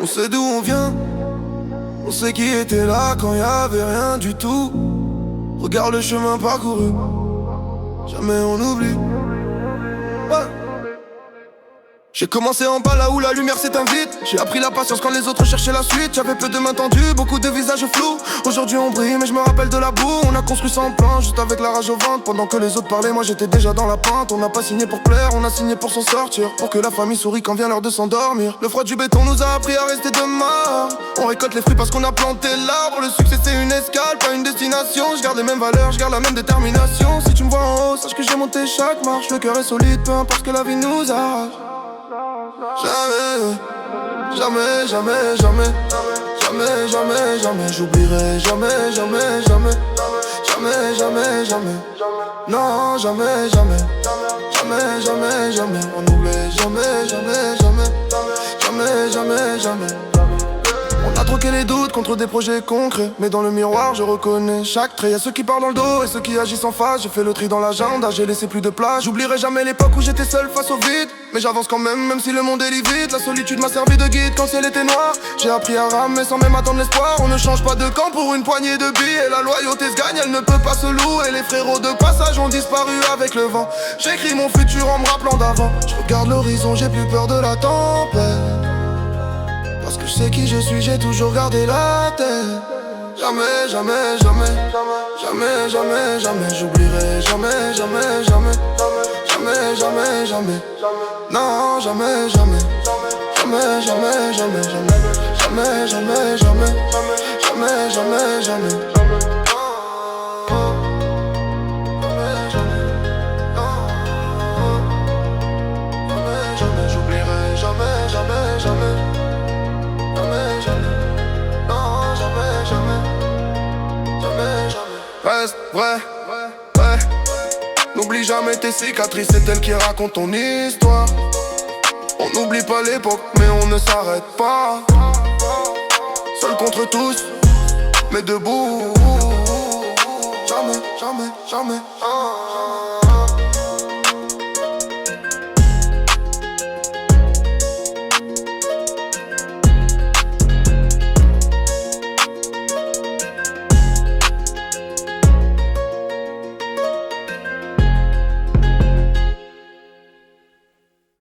On sait d'où on vient, on sait qui était là quand y avait rien du tout. Regarde le chemin parcouru, jamais on oublie. Ouais. J'ai commencé en bas là où la lumière s'éteint vite. J'ai appris la patience quand les autres cherchaient la suite. J'avais peu de mains tendues, beaucoup de visages flous. Aujourd'hui on brille mais je me rappelle de la boue. On a construit sans plan, juste avec la rage au ventre. Pendant que les autres parlaient, moi j'étais déjà dans la pente. On n'a pas signé pour plaire, on a signé pour s'en sortir. Pour que la famille sourit quand vient l'heure de s'endormir. Le froid du béton nous a appris à rester de marre. On récolte les fruits parce qu'on a planté l'arbre. Le succès c'est une escale, pas une destination. Je garde les mêmes valeurs, je garde la même détermination. Si tu me vois en haut, sache que j'ai monté chaque marche. Le cœur est solide, peu importe ce que la vie nous arrache. Jamais, jamais, jamais, jamais, jamais, jamais, jamais, j'oublierai jamais, jamais, jamais, jamais, jamais, jamais, non, jamais, jamais, jamais, jamais, jamais, on n'oublie jamais, jamais, jamais, jamais, jamais, jamais. On a troqué les doutes contre des projets concrets. Mais dans le miroir je reconnais chaque trait. Y'a ceux qui parlent dans le dos et ceux qui agissent en face. J'ai fait le tri dans l'agenda, j'ai laissé plus de place. J'oublierai jamais l'époque où j'étais seul face au vide. Mais j'avance quand même, même si le monde est livide. La solitude m'a servi de guide quand le ciel était noir. J'ai appris à ramer sans même attendre l'espoir. On ne change pas de camp pour une poignée de billets. La loyauté se gagne, elle ne peut pas se louer. Les frérots de passage ont disparu avec le vent. J'écris mon futur en me rappelant d'avant. Je regarde l'horizon, j'ai plus peur de la tempête. Parce que je sais qui je suis, j'ai toujours gardé la tête. Jamais, jamais, jamais, jamais, jamais, jamais, j'oublierai jamais, jamais, jamais, jamais, jamais, jamais, non, jamais, jamais, jamais, jamais, jamais, jamais, jamais, jamais, jamais, jamais, jamais, jamais. J'oublierai jamais, jamais, jamais. Reste vrai, ouais. N'oublie jamais tes cicatrices, c'est elles qui racontent ton histoire. On n'oublie pas l'époque, mais on ne s'arrête pas. Seul contre tous, mais debout. Jamais, jamais, jamais.